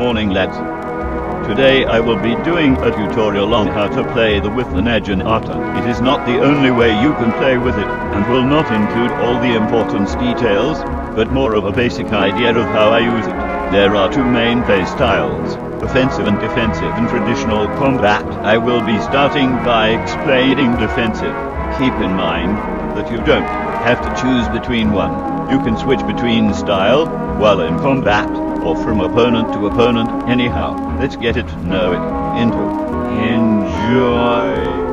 Morning lads. Today I will be doing a tutorial on how to play with the NAGINATA. It is not the only way you can play with it, and will not include all the important details, but more of a basic idea of how I use it. There are two main play styles, offensive and defensive. In traditional combat, I will be starting by explaining defensive. Keep in mind that you don't have to choose between one. You can switch between style while in combat, or from opponent to opponent. Anyhow, let's get it, know it, into. Enjoy!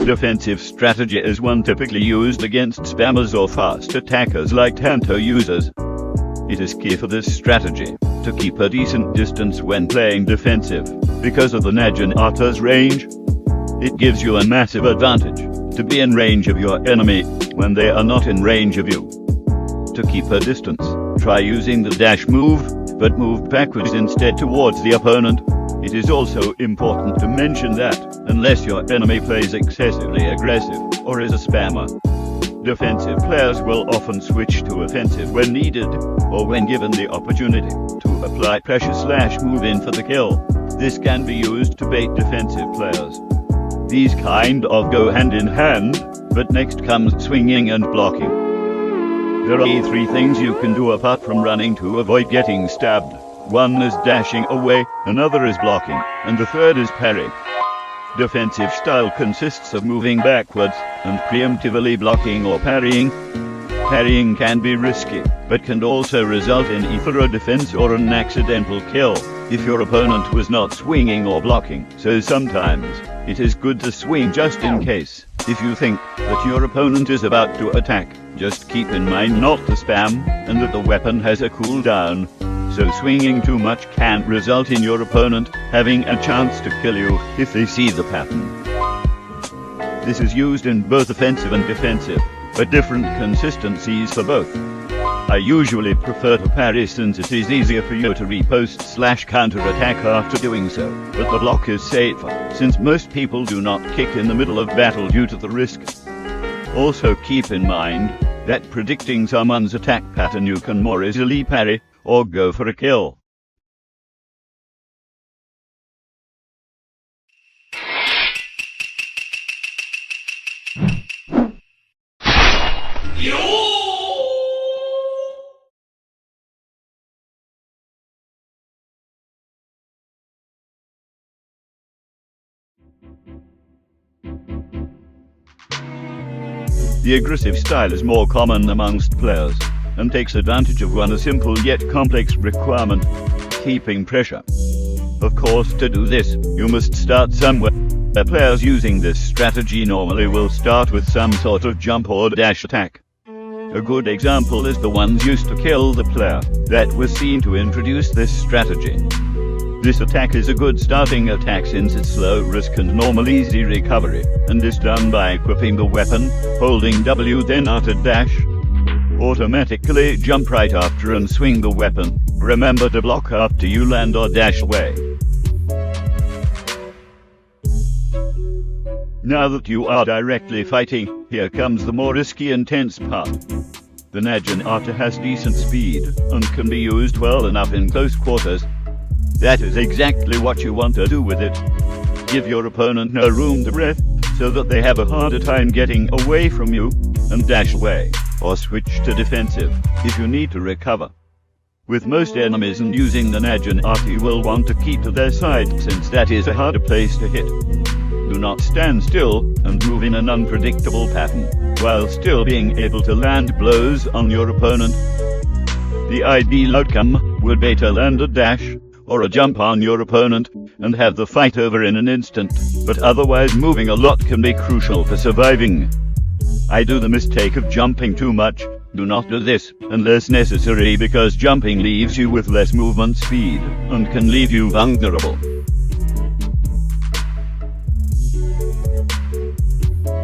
Defensive strategy is one typically used against spammers or fast attackers like Tanto users. It is key for this strategy to keep a decent distance when playing defensive. Because of the NAGINATA's range, it gives you a massive advantage to be in range of your enemy when they are not in range of you. To keep a distance, try using the dash move, but move backwards instead towards the opponent. It is also important to mention that, unless your enemy plays excessively aggressive or is a spammer, defensive players will often switch to offensive when needed, or when given the opportunity to apply pressure/move in for the kill. This can be used to bait defensive players. These kind of go hand in hand, but next comes swinging and blocking. There are three things you can do apart from running to avoid getting stabbed. One is dashing away, another is blocking, and the third is parrying. Defensive style consists of moving backwards and preemptively blocking or parrying. Parrying can be risky, but can also result in either a defense or an accidental kill if your opponent was not swinging or blocking. So sometimes it is good to swing just in case. If you think that your opponent is about to attack, just keep in mind not to spam and that the weapon has a cooldown. So swinging too much can result in your opponent having a chance to kill you if they see the pattern. This is used in both offensive and defensive, but different consistencies for both. I usually prefer to parry since it is easier for you to riposte/counter-attack after doing so, but the block is safer, since most people do not kick in the middle of battle due to the risk. Also keep in mind that predicting someone's attack pattern you can more easily parry or go for a kill. The aggressive style is more common amongst players, and takes advantage of one simple yet complex requirement: keeping pressure. Of course, to do this, you must start somewhere. Players using this strategy normally will start with some sort of jump or dash attack. A good example is the ones used to kill the player that was seen to introduce this strategy. This attack is a good starting attack since it's low risk and normal easy recovery, and is done by equipping the weapon, holding W then after dash. Automatically jump right after and swing the weapon. Remember to block after you land or dash away. Now that you are directly fighting, here comes the more risky intense part. The NAGINATA has decent speed, and can be used well enough in close quarters. That is exactly what you want to do with it. Give your opponent no room to breathe, so that they have a harder time getting away from you, and dash away, or switch to defensive if you need to recover. With most enemies and using the NAGINATA, you will want to keep to their side since that is a harder place to hit. Do not stand still and move in an unpredictable pattern, while still being able to land blows on your opponent. The ideal outcome would be to land a dash or a jump on your opponent and have the fight over in an instant, but otherwise moving a lot can be crucial for surviving. I do the mistake of jumping too much. Do not do this unless necessary, because jumping leaves you with less movement speed and can leave you vulnerable.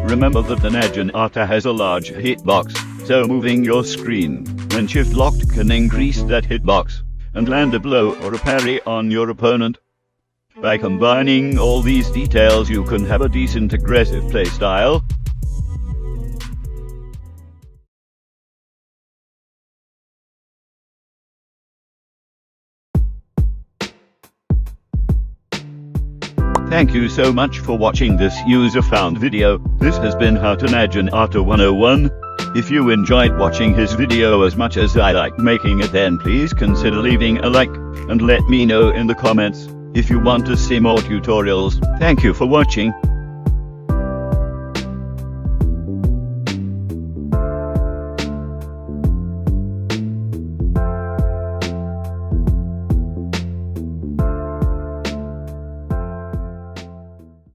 Remember that the NAGINATA has a large hitbox, so moving your screen when shift locked can increase that hitbox and land a blow or a parry on your opponent. By combining all these details, you can have a decent aggressive playstyle. Thank you so much for watching this user-found video. This has been How to NAGINATA 101. If you enjoyed watching his video as much as I like making it, then please consider leaving a like, and let me know in the comments if you want to see more tutorials. Thank you for watching.